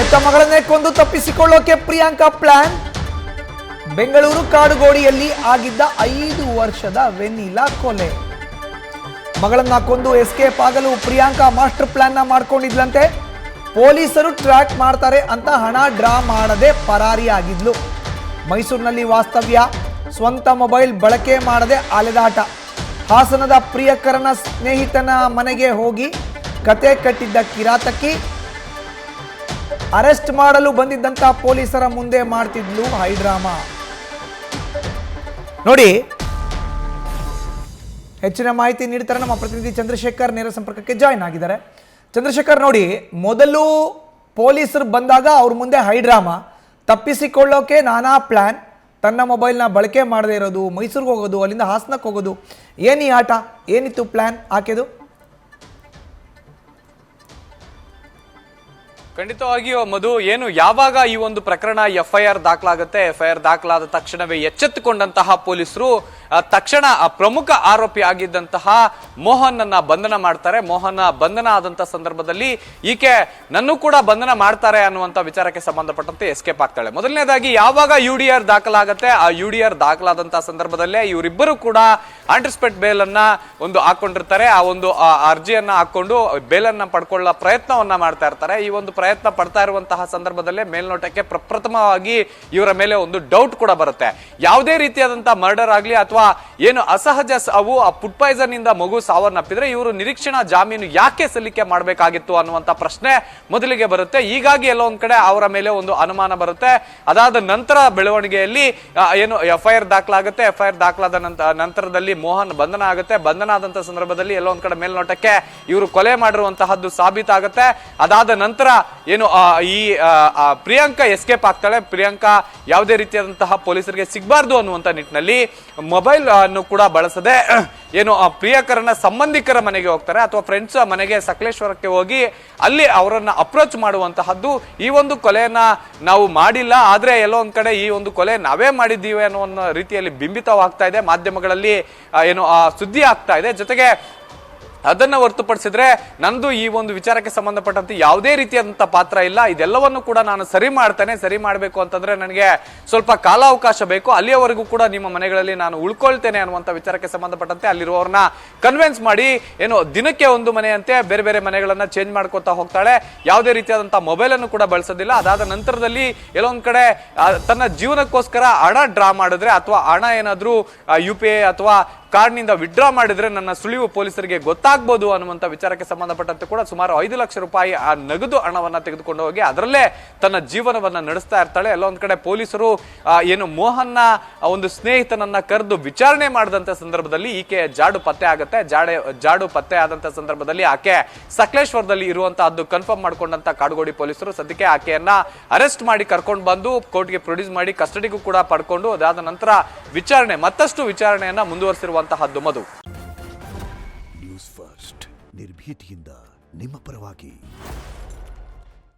ಹೆತ್ತ ಮಗಳನ್ನೇ ಕೊಂದು ತಪ್ಪಿಸಿಕೊಳ್ಳೋಕೆ ಪ್ರಿಯಾಂಕಾ ಪ್ಲಾನ್. ಬೆಂಗಳೂರು ಕಾಡುಗೋಡಿಯಲ್ಲಿ ಆಗಿದ್ದ 5 ವರ್ಷದ ವೆನಿಲಾ ಕೊಲೆ. ಮಗಳನ್ನ ಕೊಂದು ಎಸ್ಕೇಪ್ ಆಗಲು ಪ್ರಿಯಾಂಕಾ ಮಾಸ್ಟರ್ ಪ್ಲಾನ್ ಮಾಡ್ಕೊಂಡಿದ್ಲಂತೆ. ಪೊಲೀಸರು ಟ್ರ್ಯಾಕ್ ಮಾಡ್ತಾರೆ ಅಂತ ಹಣ ಡ್ರಾ ಮಾಡದೆ ಪರಾರಿಯಾಗಿದ್ಲು. ಮೈಸೂರಿನಲ್ಲಿ ವಾಸ್ತವ್ಯ, ಸ್ವಂತ ಮೊಬೈಲ್ ಬಳಕೆ ಮಾಡದೆ ಅಲೆದಾಟ. ಹಾಸನದ ಪ್ರಿಯಕರನ ಸ್ನೇಹಿತನ ಮನೆಗೆ ಹೋಗಿ ಕತೆ ಕಟ್ಟಿದ್ದ ಕಿರಾತಕಿ. ಅರೆಸ್ಟ್ ಮಾಡಲು ಬಂದಿದ್ದಂತ ಪೊಲೀಸರ ಮುಂದೆ ಮಾಡ್ತಿದ್ಲು ಹೈಡ್ರಾಮಾ. ನೋಡಿ, ಹೆಚ್ಚಿನ ಮಾಹಿತಿ ನೀಡ್ತಾರೆ ನಮ್ಮ ಪ್ರತಿನಿಧಿ ಚಂದ್ರಶೇಖರ್. ನೇರ ಸಂಪರ್ಕಕ್ಕೆ ಜಾಯಿನ್ ಆಗಿದ್ದಾರೆ. ಚಂದ್ರಶೇಖರ್, ನೋಡಿ, ಮೊದಲು ಪೊಲೀಸರು ಬಂದಾಗ ಅವ್ರ ಮುಂದೆ ಹೈಡ್ರಾಮಾ, ತಪ್ಪಿಸಿಕೊಳ್ಳೋಕೆ ನಾನಾ ಪ್ಲಾನ್, ತನ್ನ ಮೊಬೈಲ್ನ ಬಳಕೆ ಮಾಡದೇ ಇರೋದು, ಮೈಸೂರಿಗೆ ಹೋಗೋದು, ಅಲ್ಲಿಂದ ಹಾಸನಕ್ಕೆ ಹೋಗೋದು. ಏನಿ ಆಟ, ಏನಿತ್ತು ಪ್ಲಾನ್ ಆಕೆದು? ಖಂಡಿತವಾಗಿಯೂ ಮಧು, ಏನು ಯಾವಾಗ ಈ ಒಂದು ಪ್ರಕರಣ FIR ದಾಖಲಾಗುತ್ತೆ, FIR ದಾಖಲಾದ ತಕ್ಷಣವೇ ಎಚ್ಚೆತ್ತುಕೊಂಡಂತಹ ಪೊಲೀಸರು ತಕ್ಷಣ ಪ್ರಮುಖ ಆರೋಪಿ ಆಗಿದ್ದಂತಹ ಮೋಹನ್ ಅನ್ನ ಬಂಧನ ಮಾಡ್ತಾರೆ. ಮೋಹನ್ ಬಂಧನ ಆದಂತಹ ಸಂದರ್ಭದಲ್ಲಿ ಈಕೆ ನನ್ನೂ ಕೂಡ ಬಂಧನ ಮಾಡ್ತಾರೆ ಅನ್ನುವಂತ ವಿಚಾರಕ್ಕೆ ಸಂಬಂಧಪಟ್ಟಂತೆ ಎಸ್ಕೇಪ್ ಆಗ್ತಾಳೆ. ಮೊದಲನೇದಾಗಿ ಯಾವಾಗ UDR ದಾಖಲಾಗುತ್ತೆ, ಆ UDR ದಾಖಲಾದಂತಹ ಸಂದರ್ಭದಲ್ಲೇ ಇವರಿಬ್ಬರು ಕೂಡ ಆಂಟಿಸಿಪೇಟ್ ಬೇಲ್ ಅನ್ನ ಒಂದು ಹಾಕೊಂಡಿರ್ತಾರೆ. ಆ ಒಂದು ಅರ್ಜಿಯನ್ನ ಹಾಕೊಂಡು ಬೇಲನ್ನ ಪಡ್ಕೊಳ್ಳೋ ಪ್ರಯತ್ನವನ್ನ ಮಾಡ್ತಾ ಇರ್ತಾರೆ. ಈ ಒಂದು ಪ್ರಯತ್ನ ಪಡ್ತಾ ಇರುವಂತಹ ಸಂದರ್ಭದಲ್ಲೇ ಮೇಲ್ನೋಟಕ್ಕೆ ಪ್ರಪ್ರಥಮವಾಗಿ ಇವರ ಮೇಲೆ ಒಂದು ಡೌಟ್ ಕೂಡ ಬರುತ್ತೆ. ಯಾವುದೇ ರೀತಿಯಾದಂತಹ ಮರ್ಡರ್ ಆಗ್ಲಿ ಅಥವಾ ಏನು ಅಸಹಜ ಸಾವು, ಆ ಫುಡ್ ಪಾಯ್ಸನ್ ಇಂದ ಮಗು ಸಾವನ್ನಪ್ಪಿದ್ರೆ ಇವರು ನಿರೀಕ್ಷಣಾ ಜಾಮೀನು ಯಾಕೆ ಸಲ್ಲಿಕೆ ಮಾಡಬೇಕಾಗಿತ್ತು ಅನ್ನುವಂತ ಪ್ರಶ್ನೆ ಮೊದಲಿಗೆ ಬರುತ್ತೆ. ಹೀಗಾಗಿ ಎಲ್ಲೋ ಒಂದ್ ಕಡೆ ಅವರ ಮೇಲೆ ಒಂದು ಅನುಮಾನ ಬರುತ್ತೆ. ಅದಾದ ನಂತರ ಬೆಳವಣಿಗೆಯಲ್ಲಿ ಏನು FIR ದಾಖಲಾಗುತ್ತೆ. FIR ದಾಖಲಾದ ನಂತರದಲ್ಲಿ ಮೋಹನ್ ಬಂಧನ ಆಗುತ್ತೆ. ಬಂಧನ ಆದಂತಹ ಸಂದರ್ಭದಲ್ಲಿ ಎಲ್ಲೋ ಒಂದ್ ಕಡೆ ಮೇಲ್ನೋಟಕ್ಕೆ ಇವರು ಕೊಲೆ ಮಾಡಿರುವಂತಹದ್ದು ಸಾಬೀತಾಗುತ್ತೆ. ಅದಾದ ನಂತರ ಏನು ಈ ಪ್ರಿಯಾಂಕಾ ಎಸ್ಕೇಪ್ ಆಗ್ತಾಳೆ. ಪ್ರಿಯಾಂಕಾ ಯಾವುದೇ ರೀತಿಯಾದಂತಹ ಪೊಲೀಸರಿಗೆ ಸಿಗಬಾರ್ದು ಅನ್ನುವಂತ ನಿಟ್ಟಿನಲ್ಲಿ ಮೊಬೈಲ್ ಅನ್ನು ಕೂಡ ಬಳಸದೆ ಏನು ಪ್ರಿಯಕರನ ಸಂಬಂಧಿಕರ ಮನೆಗೆ ಹೋಗ್ತಾರೆ ಅಥವಾ ಫ್ರೆಂಡ್ಸ್ ಮನೆಗೆ ಸಕಲೇಶ್ವರಕ್ಕೆ ಹೋಗಿ ಅಲ್ಲಿ ಅವರನ್ನ ಅಪ್ರೋಚ್ ಮಾಡುವಂತಹದ್ದು. ಈ ಒಂದು ಕೊಲೆಯನ್ನ ನಾವು ಮಾಡಿಲ್ಲ, ಆದ್ರೆ ಎಲ್ಲೋ ಒಂದ್ ಕಡೆ ಈ ಒಂದು ಕೊಲೆ ನಾವೇ ಮಾಡಿದ್ದೀವಿ ಅನ್ನೋ ರೀತಿಯಲ್ಲಿ ಬಿಂಬಿತವಾಗ್ತಾ ಇದೆ, ಮಾಧ್ಯಮಗಳಲ್ಲಿ ಏನು ಸುದ್ದಿ ಆಗ್ತಾ ಇದೆ. ಜೊತೆಗೆ ಅದನ್ನ ಹೊರತುಪಡಿಸಿದ್ರೆ ನಂದು ಈ ಒಂದು ವಿಚಾರಕ್ಕೆ ಸಂಬಂಧಪಟ್ಟಂತೆ ಯಾವುದೇ ರೀತಿಯಾದಂತಹ ಪಾತ್ರ ಇಲ್ಲ, ಇದೆಲ್ಲವನ್ನು ಕೂಡ ನಾನು ಸರಿ ಮಾಡ್ತೇನೆ. ಸರಿ ಮಾಡಬೇಕು ಅಂತಂದ್ರೆ ನನಗೆ ಸ್ವಲ್ಪ ಕಾಲಾವಕಾಶ ಬೇಕು, ಅಲ್ಲಿಯವರೆಗೂ ಕೂಡ ನಿಮ್ಮ ಮನೆಗಳಲ್ಲಿ ನಾನು ಉಳ್ಕೊಳ್ತೇನೆ ಅನ್ನುವಂತ ವಿಚಾರಕ್ಕೆ ಸಂಬಂಧಪಟ್ಟಂತೆ ಅಲ್ಲಿರುವವ್ರನ್ನ ಕನ್ವಿನ್ಸ್ ಮಾಡಿ ಏನು ದಿನಕ್ಕೆ ಒಂದು ಮನೆಯಂತೆ ಬೇರೆ ಬೇರೆ ಮನೆಗಳನ್ನ ಚೇಂಜ್ ಮಾಡ್ಕೊತಾ ಹೋಗ್ತಾಳೆ. ಯಾವುದೇ ರೀತಿಯಾದಂತಹ ಮೊಬೈಲ್ ಅನ್ನು ಕೂಡ ಬಳಸೋದಿಲ್ಲ. ಅದಾದ ನಂತರದಲ್ಲಿ ಎಲ್ಲೊಂದ್ ಕಡೆ ತನ್ನ ಜೀವನಕ್ಕೋಸ್ಕರ ಹಣ ಡ್ರಾ ಮಾಡಿದ್ರೆ ಅಥವಾ ಹಣ ಏನಾದ್ರೂ UPI ಅಥವಾ ಕಾರ್ಡ್ನಿಂದ ವಿಡ್ರಾ ಮಾಡಿದ್ರೆ ನನ್ನ ಸುಳಿವು ಪೊಲೀಸರಿಗೆ ಗೊತ್ತಾಗ್ಬೋದು ಅನ್ನುವಂತ ವಿಚಾರಕ್ಕೆ ಸಂಬಂಧಪಟ್ಟಂತೆ ಕೂಡ ಸುಮಾರು 5 ಲಕ್ಷ ರೂಪಾಯಿ ಆ ನಗದು ಹಣವನ್ನ ತೆಗೆದುಕೊಂಡು ಹೋಗಿ ಅದರಲ್ಲೇ ತನ್ನ ಜೀವನವನ್ನ ನಡೆಸ್ತಾ ಇರ್ತಾಳೆ. ಎಲ್ಲ ಒಂದ್ ಕಡೆ ಪೊಲೀಸರು ಏನು ಮೋಹನ್ನ ಒಂದು ಸ್ನೇಹಿತನನ್ನ ಕರೆದು ವಿಚಾರಣೆ ಮಾಡಿದಂತ ಸಂದರ್ಭದಲ್ಲಿ ಈಕೆ ಜಾಡು ಪತ್ತೆ ಆಗುತ್ತೆ. ಜಾಡು ಪತ್ತೆ ಆದಂತ ಸಂದರ್ಭದಲ್ಲಿ ಆಕೆ ಸಕಲೇಶ್ವರದಲ್ಲಿ ಇರುವಂತಹದ್ದು ಕನ್ಫರ್ಮ್ ಮಾಡ್ಕೊಂಡಂತ ಕಾಡುಗೋಡಿ ಪೊಲೀಸರು ಸದ್ಯಕ್ಕೆ ಆಕೆಯನ್ನ ಅರೆಸ್ಟ್ ಮಾಡಿ ಕರ್ಕೊಂಡು ಬಂದು ಕೋರ್ಟ್ಗೆ ಪ್ರೊಡ್ಯೂಸ್ ಮಾಡಿ ಕಸ್ಟಡಿಗೂ ಕೂಡ ಪಡ್ಕೊಂಡು ಅದಾದ ನಂತರ ಮತ್ತಷ್ಟು ವಿಚಾರಣೆಯನ್ನ ಮುಂದುವರಿಸಿರುವ ಮಧು. ನ್ಯೂಸ್ ಫಸ್ಟ್ ನಿರ್ಭೀತಿಯಿಂದ ನಿಮ್ಮ ಪರವಾಗಿ.